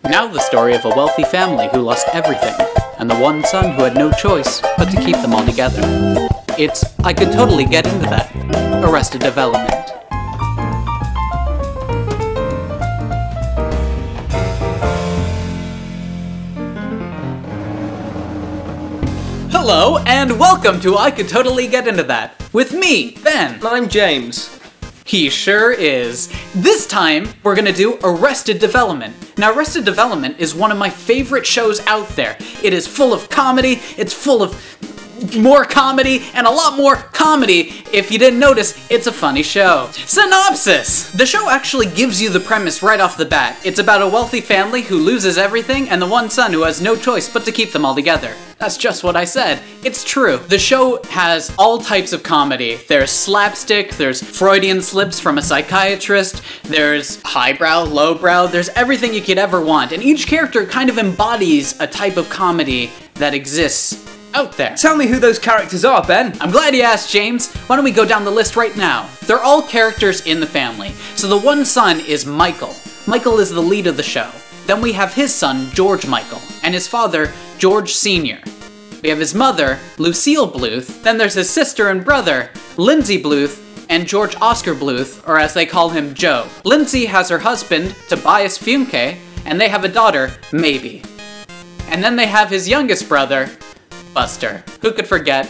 Now the story of a wealthy family who lost everything, and the one son who had no choice but to keep them all together. I could totally get into that. Arrested Development. Hello, and welcome to I Could Totally Get Into That, with me, Ben. I'm James. He sure is. This time, we're gonna do Arrested Development. Now, Arrested Development is one of my favorite shows out there. It is full of comedy, it's full of more comedy, and a lot more comedy. If you didn't notice, it's a funny show. Synopsis! The show actually gives you the premise right off the bat. It's about a wealthy family who loses everything and the one son who has no choice but to keep them all together. That's just what I said. It's true. The show has all types of comedy. There's slapstick, there's Freudian slips from a psychiatrist, there's highbrow, lowbrow, there's everything you could ever want. And each character kind of embodies a type of comedy that exists out there. Tell me who those characters are, Ben. I'm glad you asked, James. Why don't we go down the list right now? They're all characters in the family. So the one son is Michael. Michael is the lead of the show. Then we have his son, George Michael, and his father, George Sr. We have his mother, Lucille Bluth. Then there's his sister and brother, Lindsay Bluth, and George Oscar Bluth, or as they call him, Joe. Lindsay has her husband, Tobias Funke, and they have a daughter, Maybe. And then they have his youngest brother, Buster. Who could forget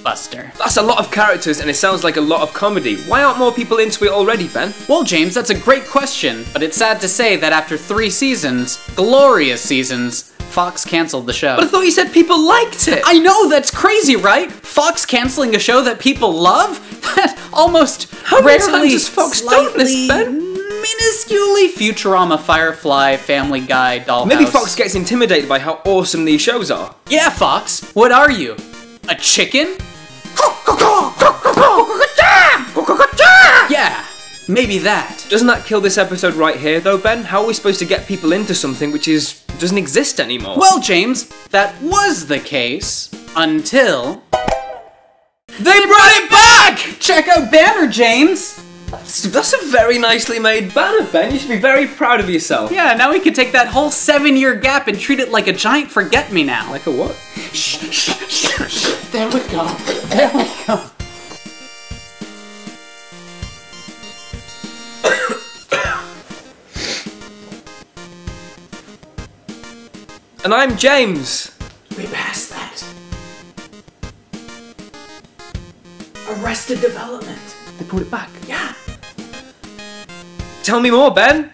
Buster? That's a lot of characters and it sounds like a lot of comedy. Why aren't more people into it already, Ben? Well, James, that's a great question, but it's sad to say that after 3 seasons, glorious seasons, Fox canceled the show. But I thought you said people liked it! I know, that's crazy, right? Fox canceling a show that people love? That almost How rarely, many times has Fox done this, Ben? Minusculely Futurama, Firefly, Family Guy, Dollhouse. Maybe Fox gets intimidated by how awesome these shows are. Yeah, Fox. What are you? A chicken? Yeah, maybe that. Doesn't that kill this episode right here, though, Ben? How are we supposed to get people into something which doesn't exist anymore? Well, James, that was the case until they brought it back! Check out Banner, James! That's a very nicely made banner, Ben. You should be very proud of yourself. Yeah, now we can take that whole 7-year gap and treat it like a giant forget-me-now. Like a what? Shh, shh, shh, shh. There we go. There we go. And I'm James. We passed that. Arrested Development. They brought it back. Yeah. Tell me more, Ben.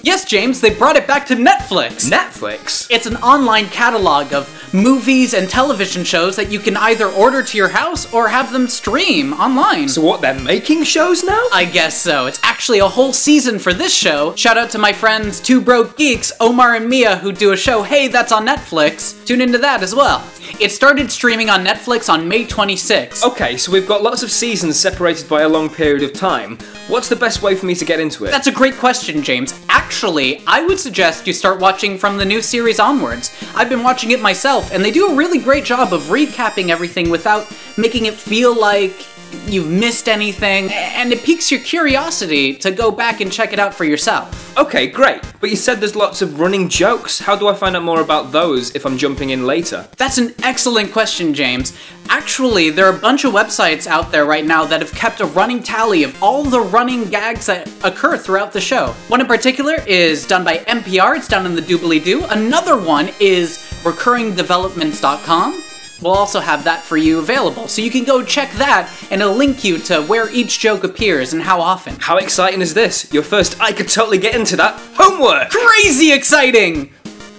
Yes, James, they brought it back to Netflix. Netflix? It's an online catalog of movies and television shows that you can either order to your house or have them stream online. So what, they're making shows now? I guess so. It's actually a whole season for this show. Shout out to my friends, Two Broke Geeks, Omar and Mia, who do a show, hey, that's on Netflix. Tune into that as well. It started streaming on Netflix on May 26th. Okay, so we've got lots of seasons separated by a long period of time. What's the best way for me to get into it? That's a great question, James. Actually, I would suggest you start watching from the new series onwards. I've been watching it myself, and they do a really great job of recapping everything without making it feel like you've missed anything, and it piques your curiosity to go back and check it out for yourself. Okay, great. But you said there's lots of running jokes. How do I find out more about those if I'm jumping in later? That's an excellent question, James. Actually, there are a bunch of websites out there right now that have kept a running tally of all the running gags that occur throughout the show. One in particular is done by NPR, it's down in the doobly-doo. Another one is recurringdevelopments.com. We'll also have that for you available, so you can go check that, and it'll link you to where each joke appears and how often. How exciting is this? Your first I Could Totally Get Into That homework! Crazy exciting!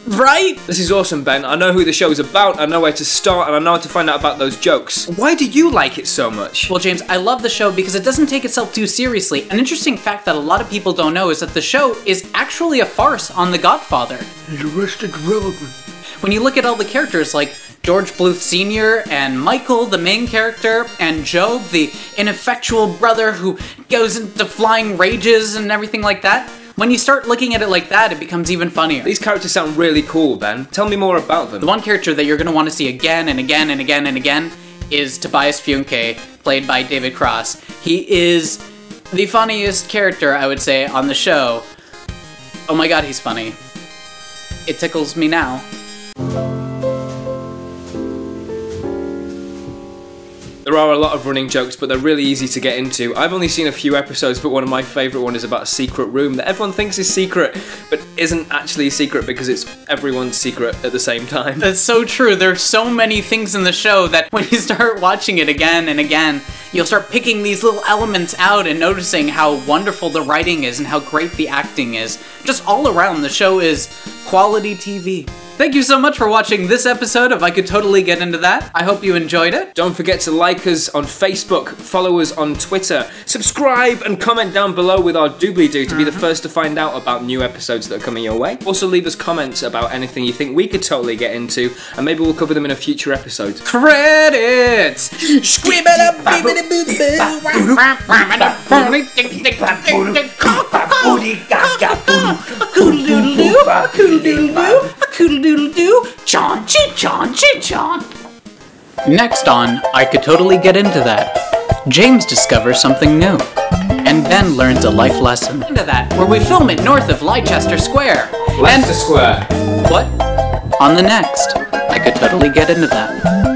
Right? This is awesome, Ben. I know who the show's about, I know where to start, and I know how to find out about those jokes. Why do you like it so much? Well, James, I love the show because it doesn't take itself too seriously. An interesting fact that a lot of people don't know is that the show is actually a farce on The Godfather. Arrested Development. When you look at all the characters like George Bluth Sr. and Michael, the main character, and Job, the ineffectual brother who goes into flying rages and everything like that, when you start looking at it like that, it becomes even funnier. These characters sound really cool, Ben. Tell me more about them. The one character that you're going to want to see again and again and again and again is Tobias Funke, played by David Cross. He is the funniest character, I would say, on the show. Oh my god, he's funny. It tickles me now. There are a lot of running jokes, but they're really easy to get into. I've only seen a few episodes, but one of my favourite ones is about a secret room that everyone thinks is secret, but isn't actually secret because it's everyone's secret at the same time. That's so true. There's so many things in the show that when you start watching it again and again, you'll start picking these little elements out and noticing how wonderful the writing is and how great the acting is. Just all around, the show is quality TV. Thank you so much for watching this episode of I Could Totally Get Into That. I hope you enjoyed it. Don't forget to like us on Facebook, follow us on Twitter, subscribe and comment down below with our doobly-doo to be the first to find out about new episodes that are coming your way. Also leave us comments about anything you think we could totally get into, and maybe we'll cover them in a future episode. Credits! John, John, John. Next on I Could Totally Get Into That, James discovers something new, and Ben learns a life lesson. Into that, where we film it north of Leicester Square. Leicester Square. What? On the next, I Could Totally Get Into That.